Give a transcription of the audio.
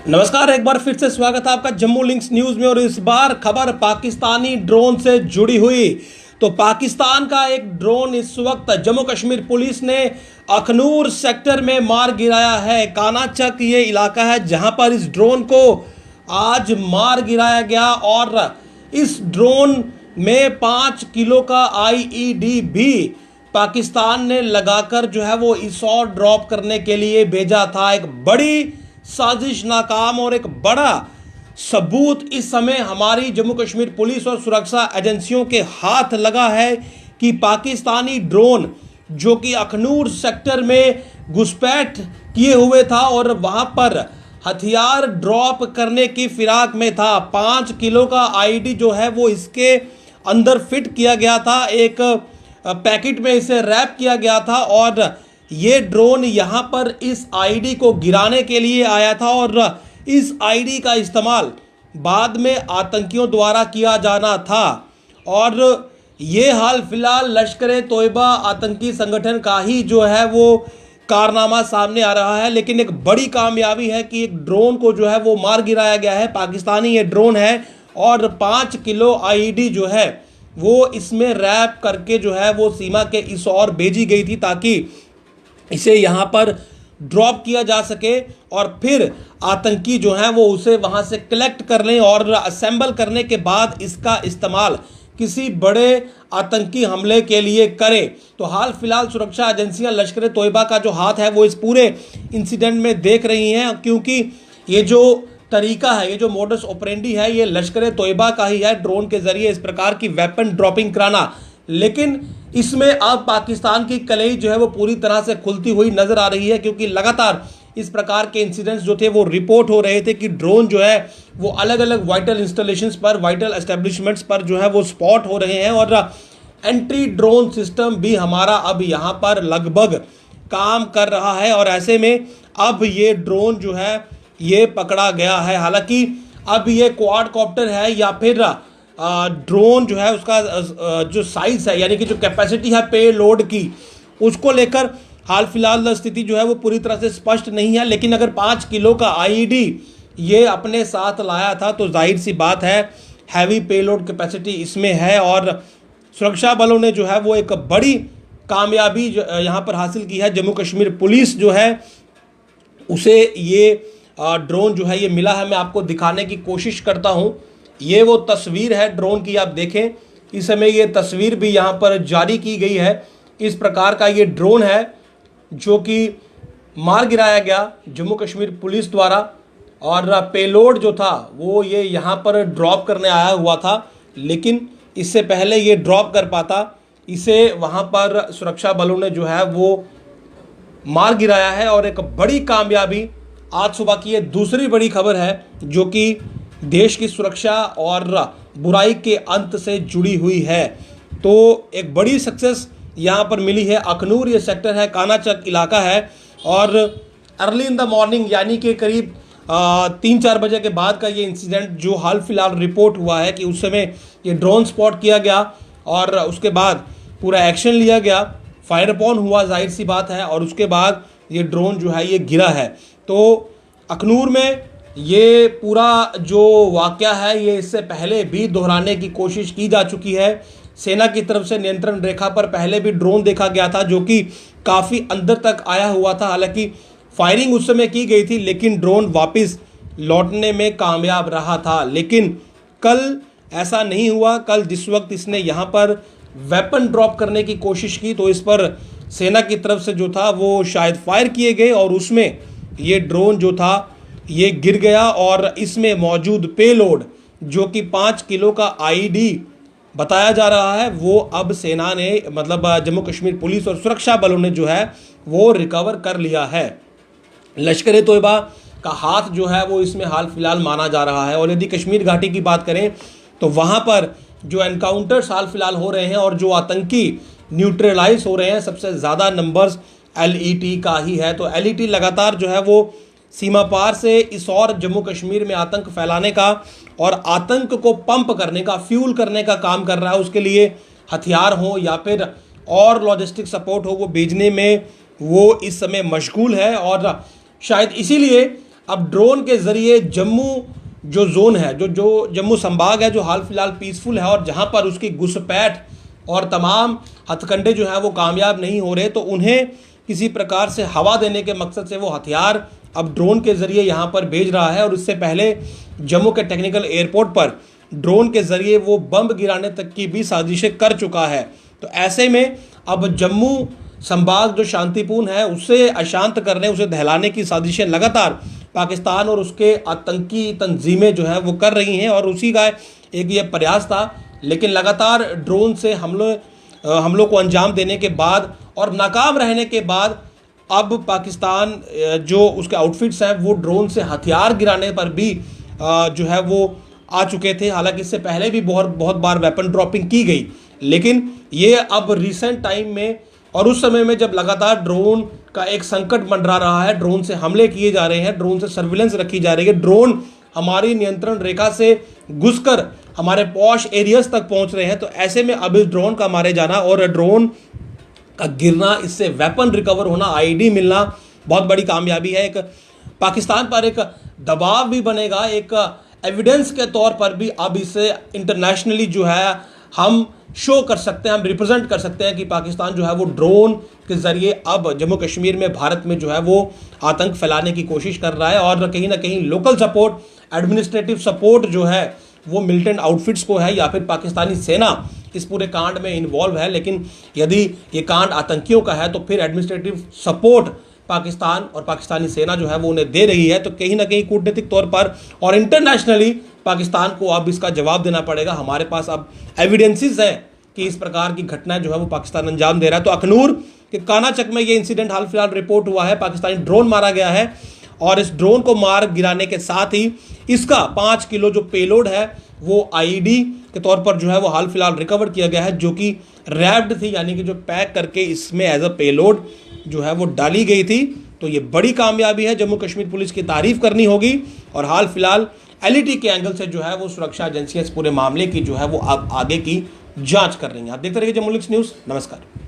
नमस्कार, एक बार फिर से स्वागत है आपका जम्मू लिंक्स न्यूज में। और इस बार खबर पाकिस्तानी ड्रोन से जुड़ी हुई। तो पाकिस्तान का एक ड्रोन इस वक्त जम्मू कश्मीर पुलिस ने अखनूर सेक्टर में मार गिराया है। कानाचक ये इलाका है जहां पर इस ड्रोन को आज मार गिराया गया। और इस ड्रोन में 5 किलो का आईईडी भी पाकिस्तान ने लगाकर जो है वो इसोर ड्रॉप करने के लिए भेजा था। एक बड़ी साजिश नाकाम और एक बड़ा सबूत इस समय हमारी जम्मू कश्मीर पुलिस और सुरक्षा एजेंसियों के हाथ लगा है कि पाकिस्तानी ड्रोन जो कि अखनूर सेक्टर में घुसपैठ किए हुए था और वहां पर हथियार ड्रॉप करने की फिराक में था। 5 किलो का आईडी जो है वो इसके अंदर फिट किया गया था, एक पैकेट में इसे रैप किया गया था। और ये ड्रोन यहाँ पर इस आईडी को गिराने के लिए आया था और इस आईडी का इस्तेमाल बाद में आतंकियों द्वारा किया जाना था। और ये हाल फिलहाल लश्कर तोयबा आतंकी संगठन का ही जो है वो कारनामा सामने आ रहा है। लेकिन एक बड़ी कामयाबी है कि एक ड्रोन को जो है वो मार गिराया गया है। पाकिस्तानी ये ड्रोन है और 5 किलो आईडी जो है वो इसमें रैप करके जो है वो सीमा के इस ओर भेजी गई थी ताकि इसे यहाँ पर ड्रॉप किया जा सके और फिर आतंकी जो हैं वो उसे वहाँ से कलेक्ट कर लें और असेंबल करने के बाद इसका इस्तेमाल किसी बड़े आतंकी हमले के लिए करें। तो हाल फिलहाल सुरक्षा एजेंसियां लश्कर तोयबा का जो हाथ है वो इस पूरे इंसिडेंट में देख रही हैं, क्योंकि ये जो तरीका है, ये जो मोडस ऑपरेंडी है, ये लश्कर तोयबा का ही है, ड्रोन के जरिए इस प्रकार की वेपन ड्रॉपिंग कराना। लेकिन इसमें अब पाकिस्तान की कलई जो है वो पूरी तरह से खुलती हुई नजर आ रही है, क्योंकि लगातार इस प्रकार के इंसिडेंट्स जो थे वो रिपोर्ट हो रहे थे कि ड्रोन जो है वो अलग अलग वाइटल इंस्टॉलेशंस पर, वाइटल एस्टेब्लिशमेंट्स पर जो है वो स्पॉट हो रहे हैं। और एंटी ड्रोन सिस्टम भी हमारा अब यहाँ पर लगभग काम कर रहा है और ऐसे में अब ये ड्रोन जो है ये पकड़ा गया है। हालांकि अब ये क्वाडकॉप्टर है या फिर ड्रोन जो है उसका जो साइज है, यानी कि जो कैपेसिटी है पे लोड की, उसको लेकर हाल फिलहाल स्थिति जो है वो पूरी तरह से स्पष्ट नहीं है। लेकिन अगर 5 किलो का आईईडी ये अपने साथ लाया था तो जाहिर सी बात है हैवी पे लोड कैपेसिटी इसमें है। और सुरक्षा बलों ने जो है वो एक बड़ी कामयाबी यहाँ पर हासिल की है। जम्मू कश्मीर पुलिस जो है उसे ये ड्रोन जो है ये मिला है। मैं आपको दिखाने की कोशिश करता हूँ। ये वो तस्वीर है ड्रोन की, आप देखें इस समय ये तस्वीर भी यहाँ पर जारी की गई है। इस प्रकार का ये ड्रोन है जो कि मार गिराया गया जम्मू कश्मीर पुलिस द्वारा और पेलोड जो था वो ये यहाँ पर ड्रॉप करने आया हुआ था। लेकिन इससे पहले ये ड्रॉप कर पाता, इसे वहाँ पर सुरक्षा बलों ने जो है वो मार गिराया है। और एक बड़ी कामयाबी आज सुबह की ये दूसरी बड़ी खबर है जो कि देश की सुरक्षा और बुराई के अंत से जुड़ी हुई है। तो एक बड़ी सक्सेस यहाँ पर मिली है। अखनूर ये सेक्टर है, कानाचक इलाका है और अर्ली इन द मॉर्निंग यानी कि करीब 3-4 बजे के बाद का ये इंसिडेंट जो हाल फिलहाल रिपोर्ट हुआ है कि उस समय ये ड्रोन स्पॉट किया गया और उसके बाद पूरा एक्शन लिया गया, फायर अपॉन हुआ, जाहिर सी बात है, और उसके बाद ये ड्रोन जो है ये गिरा है। तो अखनूर में ये पूरा जो वाक़या है ये इससे पहले भी दोहराने की कोशिश की जा चुकी है। सेना की तरफ से नियंत्रण रेखा पर पहले भी ड्रोन देखा गया था जो कि काफ़ी अंदर तक आया हुआ था। हालांकि फायरिंग उस समय की गई थी लेकिन ड्रोन वापस लौटने में कामयाब रहा था। लेकिन कल ऐसा नहीं हुआ। कल जिस वक्त इसने यहाँ पर वेपन ड्रॉप करने की कोशिश की तो इस पर सेना की तरफ से जो था वो शायद फायर किए गए और उसमें ये ड्रोन जो था ये गिर गया। और इसमें मौजूद पेलोड जो कि 5 किलो का आईडी बताया जा रहा है वो अब सेना ने, मतलब जम्मू कश्मीर पुलिस और सुरक्षा बलों ने जो है वो रिकवर कर लिया है। लश्कर तोयबा का हाथ जो है वो इसमें हाल फिलहाल माना जा रहा है। और यदि कश्मीर घाटी की बात करें तो वहाँ पर जो एनकाउंटर्स हाल फिलहाल हो रहे हैं और जो आतंकी न्यूट्रलाइज हो रहे हैं, सबसे ज़्यादा नंबर्स एलईटी का ही है। तो एलईटी लगातार जो है वो सीमा पार से इस और जम्मू कश्मीर में आतंक फैलाने का और आतंक को पंप करने का, फ्यूल करने का काम कर रहा है। उसके लिए हथियार हो या फिर और लॉजिस्टिक सपोर्ट हो वो भेजने में वो इस समय मशगूल है। और शायद इसीलिए अब ड्रोन के जरिए जम्मू जो जोन है, जो जम्मू संभाग है, जो हाल फिलहाल पीसफुल है और जहां पर उसकी घुसपैठ और तमाम हथकंडे जो है वो कामयाब नहीं हो रहे, तो उन्हें किसी प्रकार से हवा देने के मकसद से वो हथियार अब ड्रोन के जरिए यहां पर भेज रहा है। और इससे पहले जम्मू के टेक्निकल एयरपोर्ट पर ड्रोन के जरिए वो बम गिराने तक की भी साजिशें कर चुका है। तो ऐसे में अब जम्मू संभाग जो शांतिपूर्ण है उसे अशांत करने, उसे दहलाने की साजिशें लगातार पाकिस्तान और उसके आतंकी तंजीमें जो है वो कर रही हैं, और उसी का एक ये प्रयास था। लेकिन लगातार ड्रोन से हमलों को अंजाम देने के बाद और नाकाम रहने के बाद अब पाकिस्तान जो उसके आउटफिट्स हैं वो ड्रोन से हथियार गिराने पर भी जो है वो आ चुके थे। हालांकि इससे पहले भी बहुत बार वेपन ड्रॉपिंग की गई, लेकिन ये अब रिसेंट टाइम में और उस समय में जब लगातार ड्रोन का एक संकट मंडरा रहा है, ड्रोन से हमले किए जा रहे हैं, ड्रोन से सर्विलेंस रखी जा रही है, ड्रोन हमारी नियंत्रण रेखा से घुसकर हमारे पॉश एरियाज तक पहुंच रहे हैं, तो ऐसे में अब इस ड्रोन का मारे जाना और ड्रोन का गिरना, इससे वेपन रिकवर होना, आईडी मिलना बहुत बड़ी कामयाबी है। एक पाकिस्तान पर एक दबाव भी बनेगा, एक एविडेंस के तौर पर भी अब इसे इंटरनेशनली जो है हम शो कर सकते हैं, हम रिप्रेजेंट कर सकते हैं कि पाकिस्तान जो है वो ड्रोन के जरिए अब जम्मू कश्मीर में, भारत में जो है वो आतंक फैलाने की कोशिश कर रहा है। और कहीं ना कहीं लोकल सपोर्ट, एडमिनिस्ट्रेटिव सपोर्ट जो है वो मिलिटेंट आउटफिट्स को है या फिर पाकिस्तानी सेना इस पूरे कांड में इन्वॉल्व है। लेकिन यदि ये कांड आतंकियों का है तो फिर एडमिनिस्ट्रेटिव सपोर्ट पाकिस्तान और पाकिस्तानी सेना जो है वो उन्हें दे रही है। तो कहीं ना कहीं कूटनीतिक तौर पर और इंटरनेशनली पाकिस्तान को अब इसका जवाब देना पड़ेगा। हमारे पास अब एविडेंसेस है कि इस प्रकार की घटनाएं जो है वो पाकिस्तान अंजाम दे रहा है। तो अखनूर के कानाचक में ये इंसिडेंट हाल फिलहाल रिपोर्ट हुआ है, पाकिस्तानी ड्रोन मारा गया है और इस ड्रोन को मार गिराने के साथ ही इसका 5 किलो जो पेलोड है वो आईडी के तौर पर जो है वो हाल फिलहाल रिकवर किया गया है, जो कि रैप्ड थी, यानी कि जो पैक करके इसमें एज अ पेलोड जो है वो डाली गई थी। तो ये बड़ी कामयाबी है, जम्मू कश्मीर पुलिस की तारीफ करनी होगी। और हाल फिलहाल एलईटी के एंगल से जो है वो सुरक्षा एजेंसियां इस पूरे मामले की जो है वो आगे की जांच कर रही हैं। आप देखते रहिए जम्मू लिंक्स न्यूज़। नमस्कार।